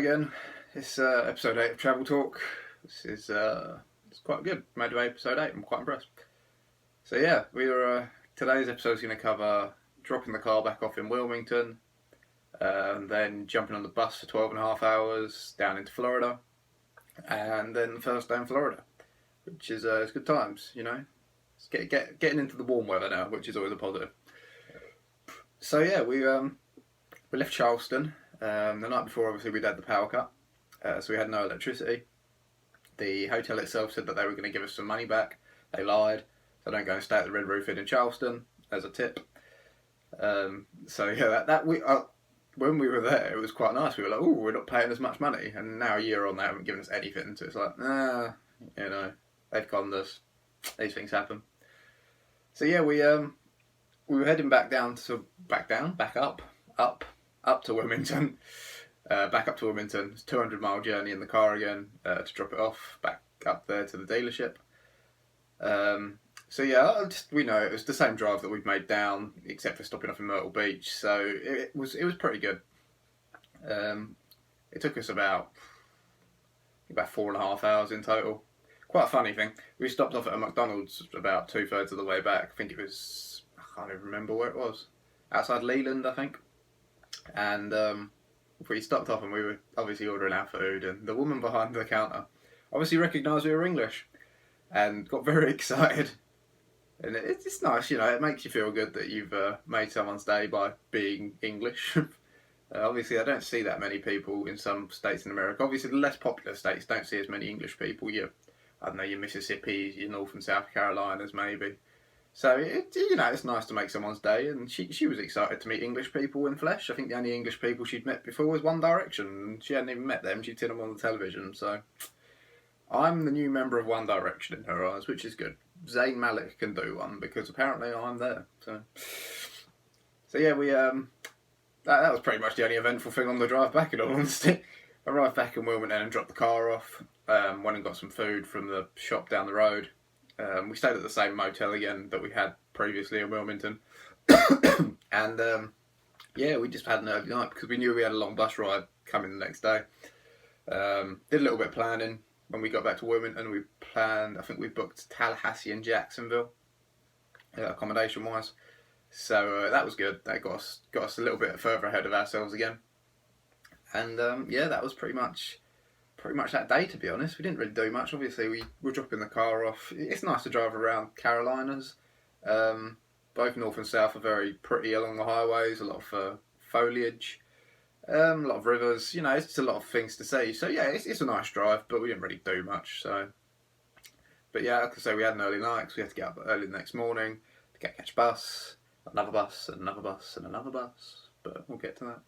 again. It's episode 8 of Travel Talk. This is it's quite good. Made it to episode 8. I'm quite impressed. So yeah, today's episode is going to cover dropping the car back off in Wilmington, and then jumping on the bus for 12.5 hours down into Florida, and then the first day in Florida, which is it's good times, you know. It's getting into the warm weather now, which is always a positive. So yeah, we left Charleston. The night before, obviously, we'd had the power cut, so we had no electricity. The hotel itself said that they were going to give us some money back. They lied, so don't go and stay at the Red Roof Inn in Charleston as a tip. So yeah, when we were there, it was quite nice. We were like, oh, we're not paying as much money, and now a year on, they haven't given us anything. So it's like, they've conned us. These things happen. So yeah, we were heading back up to Wilmington, back up to Wilmington. It's a 200-mile journey in the car again to drop it off back up there to the dealership. So yeah, we know it was the same drive that we'd made down, except for stopping off in Myrtle Beach. So it was pretty good. It took us about 4.5 hours in total. Quite a funny thing. We stopped off at a McDonald's about 2/3 of the way back. I think it was, I can't even remember where it was. Outside Leland, I think. And we stopped off and we were obviously ordering our food, and the woman behind the counter obviously recognised we were English and got very excited. And it's nice, you know, it makes you feel good that you've made someone's day by being English. Obviously, I don't see that many people in some states in America. Obviously, the less popular states don't see as many English people. Your Mississippi, your North and South Carolinas, maybe. So, it's nice to make someone's day, and she was excited to meet English people in flesh. I think the only English people she'd met before was One Direction, and she hadn't even met them. She'd seen them on the television, so I'm the new member of One Direction in her eyes, which is good. Zayn Malik can do one, because apparently I'm there. So yeah, we that was pretty much the only eventful thing on the drive back, in all honesty. Arrived back in Wilmington and dropped the car off. Went and got some food from the shop down the road. We stayed at the same motel again that we had previously in Wilmington. And we just had an early night because we knew we had a long bus ride coming the next day. Did a little bit of planning when we got back to Wilmington. I think we booked Tallahassee and Jacksonville, accommodation wise. So that was good. That got us a little bit further ahead of ourselves again. And that was pretty much that day, to be honest. We didn't really do much. Obviously, we were dropping the car off. It's nice to drive around Carolinas. Both north and south are very pretty along the highways. A lot of foliage, a lot of rivers. You know, it's just a lot of things to see. So yeah, it's a nice drive, but we didn't really do much. So, but yeah, like I say, we had an early night because we had to get up early the next morning to catch a bus, another bus, and another bus, and another bus. But we'll get to that.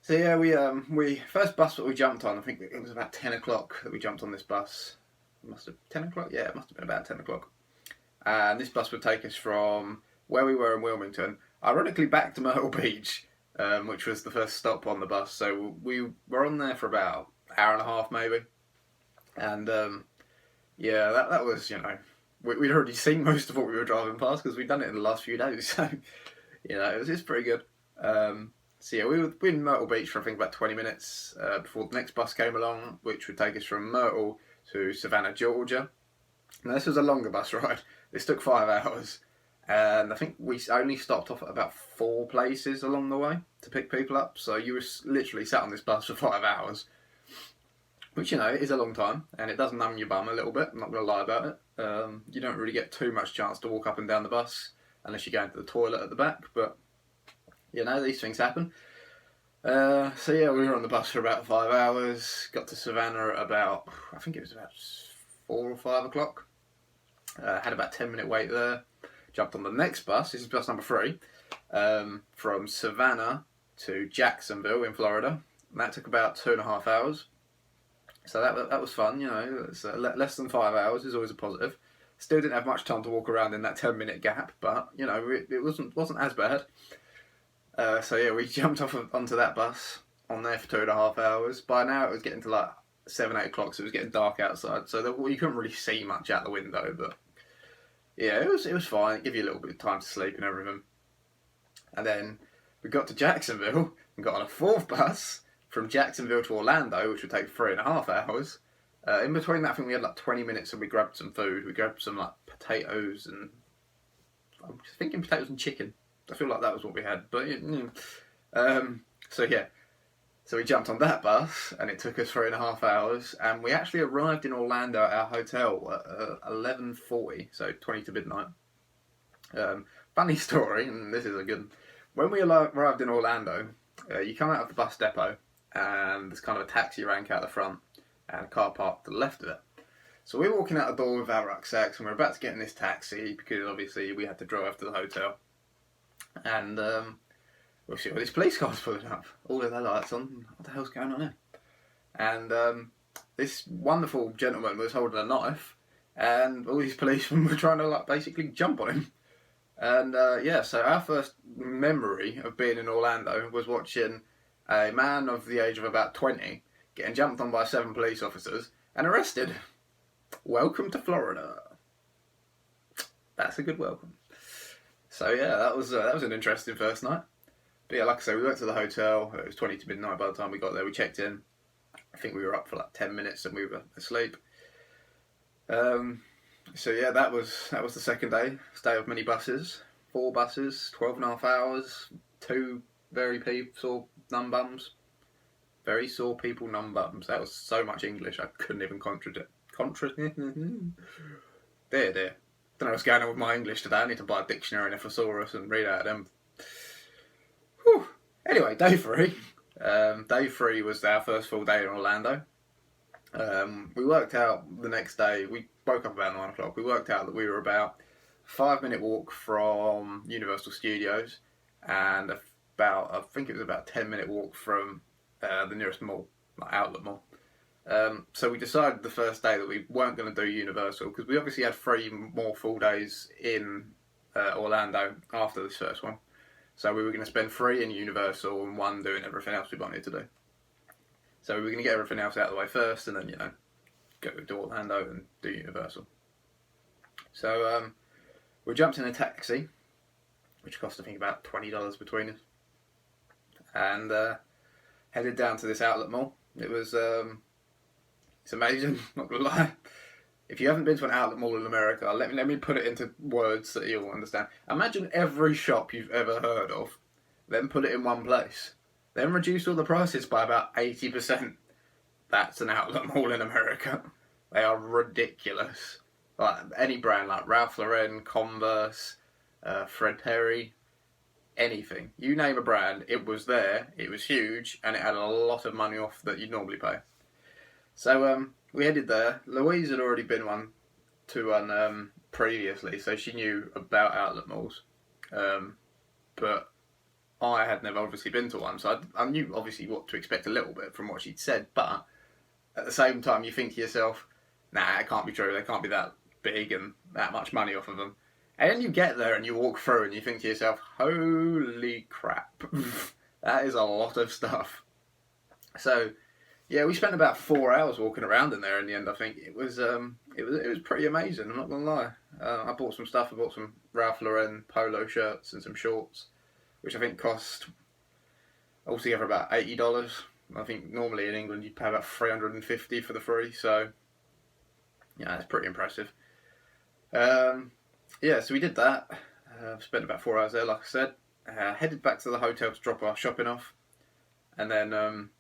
So yeah, we first bus that we jumped on, I think it was about 10 o'clock that we jumped on this bus. It must have 10 o'clock? Yeah, it must have been about 10 o'clock. And this bus would take us from where we were in Wilmington, ironically back to Myrtle Beach, which was the first stop on the bus. So we were on there for about an hour and a half maybe. And that was, we'd already seen most of what we were driving past because we'd done it in the last few days. So, it was pretty good. So yeah, we were in Myrtle Beach for I think about 20 minutes before the next bus came along, which would take us from Myrtle to Savannah, Georgia. Now this was a longer bus ride. This took 5 hours, and I think we only stopped off at about 4 places along the way to pick people up. So you were literally sat on this bus for 5 hours, which is a long time, and it does numb your bum a little bit. I'm not going to lie about it. You don't really get too much chance to walk up and down the bus unless you go into the toilet at the back, but these things happen. We were on the bus for about 5 hours. Got to Savannah at about, I think it was about 4 or 5 o'clock. Had about a 10-minute wait there. Jumped on the next bus. This is bus number 3. From Savannah to Jacksonville in Florida. And that took about 2.5 hours. So that was fun. It's less than 5 hours is always a positive. Still didn't have much time to walk around in that 10-minute gap, but it wasn't as bad. We jumped off onto that bus on there for 2.5 hours. By now it was getting to like 7, 8 o'clock, so it was getting dark outside. So you couldn't really see much out the window, but yeah, it was fine. It gave you a little bit of time to sleep and everything. And then we got to Jacksonville and got on a 4th bus from Jacksonville to Orlando, which would take 3.5 hours. In between that, I think we had like 20 minutes and we grabbed some food. We grabbed some like potatoes and I'm thinking potatoes and chicken. I feel like that was what we had. But so we jumped on that bus and it took us 3.5 hours, and we actually arrived in Orlando at our hotel at 11:40, so 20 to midnight. Funny story, and this is a good one. When we arrived in Orlando, you come out of the bus depot and there's kind of a taxi rank out the front and a car park to the left of it. So we're walking out the door with our rucksacks and we're about to get in this taxi because obviously we had to drive to the hotel. And we see all these police cars pulling up, all of their lights on. What the hell's going on here? And this wonderful gentleman was holding a knife, and all these policemen were trying to like basically jump on him. And so our first memory of being in Orlando was watching a man of the age of about 20 getting jumped on by 7 police officers and arrested. Welcome to Florida. That's a good welcome. So yeah, that was an interesting first night. But yeah, like I say, we went to the hotel. It was 20 to midnight by the time we got there. We checked in. I think we were up for like 10 minutes and we were asleep. So yeah, that was the second day. Stay of many buses, 4 buses, 12.5 hours, 2 very sore numb bums. Very sore people, numb bums. That was so much English I couldn't even contradict. Dear. Don't know what's going on with my English today. I need to buy a dictionary and a thesaurus and read out them. Whew. Anyway, day 3. Day 3 was our first full day in Orlando. We worked out the next day. We woke up about 9 o'clock. We worked out that we were about a 5-minute walk from Universal Studios and I think it was about a 10-minute walk from the nearest mall, like outlet mall. So we decided the first day that we weren't going to do Universal because we obviously had 3 more full days in Orlando after this first one. So we were going to spend 3 in Universal and 1 doing everything else we wanted to do. So we were going to get everything else out of the way first and then, go to Orlando and do Universal. So we jumped in a taxi, which cost I think about $20 between us, and headed down to this outlet mall. It was it's amazing, not gonna lie. If you haven't been to an outlet mall in America, let me put it into words that you'll understand. Imagine every shop you've ever heard of, then put it in one place, then reduce all the prices by about 80%. That's an outlet mall in America. They are ridiculous. Like any brand, like Ralph Lauren, Converse, Fred Perry, anything. You name a brand, it was there, it was huge, and it had a lot of money off that you'd normally pay. So we headed there. Louise had already been to one previously, so she knew about outlet malls. But I had never obviously been to one, so I knew obviously what to expect a little bit from what she'd said, but at the same time you think to yourself, nah, it can't be true, they can't be that big and that much money off of them. And then you get there and you walk through and you think to yourself, holy crap, that is a lot of stuff. So yeah, we spent about 4 hours walking around in there in the end. I think it was pretty amazing, I'm not gonna lie. I bought some stuff. I bought some Ralph Lauren polo shirts and some shorts, which I think cost altogether about $80. I think normally in England you'd pay about $350 for the 3, so yeah, that's pretty impressive. So we did that. Spent about 4 hours there, like I said. Headed back to the hotel to drop our shopping off, and then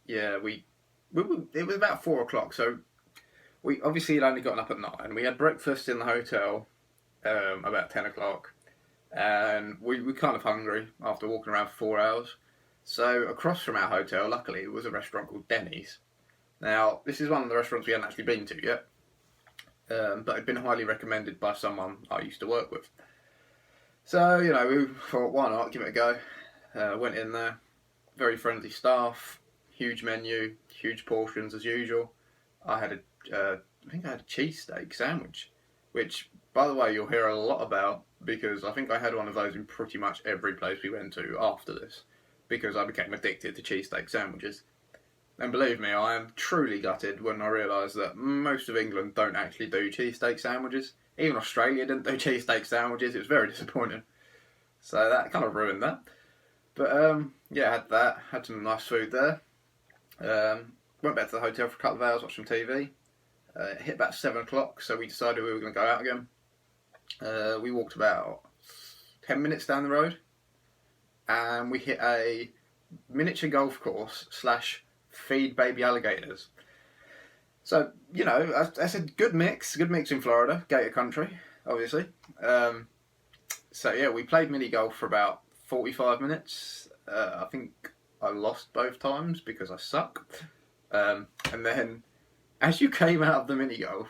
it was about 4 o'clock. So we obviously had only gotten up at 9. We had breakfast in the hotel about 10 o'clock, and we were kind of hungry after walking around for 4 hours. So across from our hotel, luckily, it was a restaurant called Denny's. Now, this is one of the restaurants we hadn't actually been to yet, but had been highly recommended by someone I used to work with. So, we thought, why not, give it a go. Went in there, very friendly staff, huge menu, huge portions as usual. I had I think I had a cheesesteak sandwich, which, by the way, you'll hear a lot about because I think I had one of those in pretty much every place we went to after this, because I became addicted to cheesesteak sandwiches. And believe me, I am truly gutted when I realised that most of England don't actually do cheesesteak sandwiches. Even Australia didn't do cheesesteak sandwiches. It was very disappointing. So that kind of ruined that. But I had that. Had some nice food there. Went back to the hotel for a couple of hours, watched some TV. It hit about 7 o'clock, so we decided we were going to go out again. We walked about 10 minutes down the road, and we hit a miniature golf course / feed baby alligators. So, you know, that's a good mix in Florida, Gator country, obviously. So yeah, we played mini golf for about 45 minutes. I think I lost both times because I suck. And then, as you came out of the mini golf,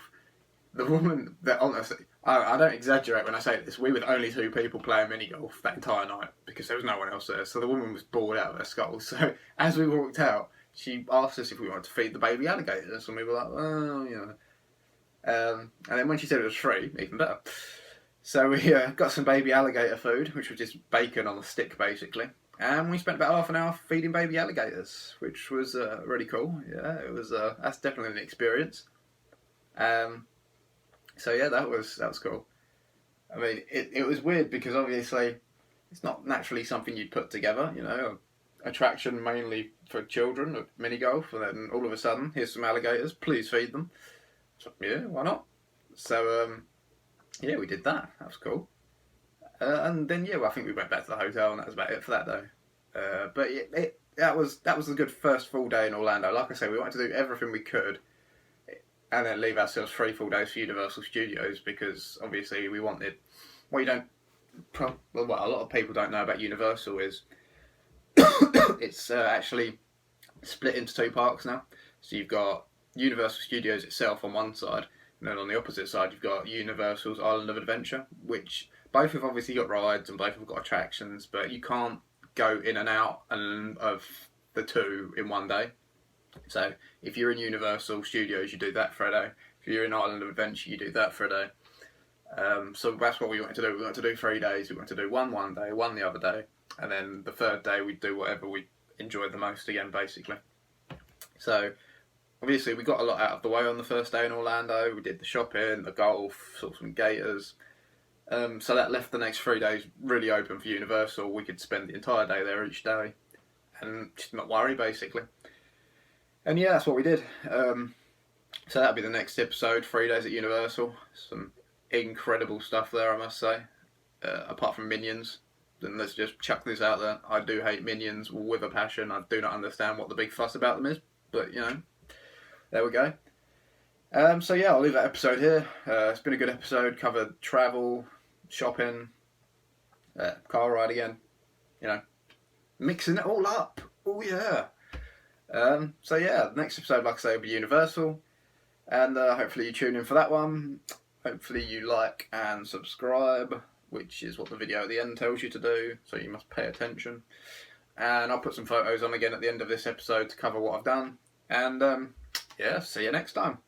the woman that, honestly, I don't exaggerate when I say this, we were the only 2 people playing mini golf that entire night because there was no one else there. So the woman was bored out of her skull. So as we walked out, she asked us if we wanted to feed the baby alligators, and we were like, well, you know. And then when she said it was free, even better. So we got some baby alligator food, which was just bacon on a stick, basically. And we spent about half an hour feeding baby alligators, which was really cool. Yeah, it was. That's definitely an experience. So yeah, that was cool. I mean, it was weird because obviously it's not naturally something you'd put together, you know, attraction mainly for children of mini golf, and then all of a sudden, here's some alligators, please feed them. So, yeah, why not? So yeah, we did that. That was cool. And then yeah, well, I think we went back to the hotel, and that was about it for that day. But that was a good first full day in Orlando. Like I say, we wanted to do everything we could, and then leave ourselves 3 full days for Universal Studios because obviously we wanted. What you don't, well, what a lot of people don't know about Universal is it's actually split into 2 parks now. So you've got Universal Studios itself on one side, and then on the opposite side you've got Universal's Island of Adventure, which both have obviously got rides and both have got attractions, but you can't go in and out of the 2 in one day. So if you're in Universal Studios, you do that for a day. If you're in Island of Adventure, you do that for a day. So that's what we wanted to do. We wanted to do 3 days. We wanted to do one day, one the other day, and then the 3rd day we'd do whatever we enjoyed the most again, basically. So obviously we got a lot out of the way on the first day in Orlando. We did the shopping, the golf, saw some gators. So that left the next 3 days really open for Universal. We could spend the entire day there each day and just not worry, basically. And yeah, that's what we did. So that'll be the next episode, 3 days at Universal. Some incredible stuff there, I must say. Apart from Minions, then let's just chuck this out there. I do hate Minions with a passion. I do not understand what the big fuss about them is, but you know, there we go. So yeah, I'll leave that episode here. It's been a good episode. Covered travel, shopping, car ride again. You know, mixing it all up. Oh yeah. So yeah, the next episode, like I say, will be Universal, and hopefully you tune in for that one. Hopefully you like and subscribe, which is what the video at the end tells you to do, so you must pay attention. And I'll put some photos on again at the end of this episode to cover what I've done. And yeah, see you next time.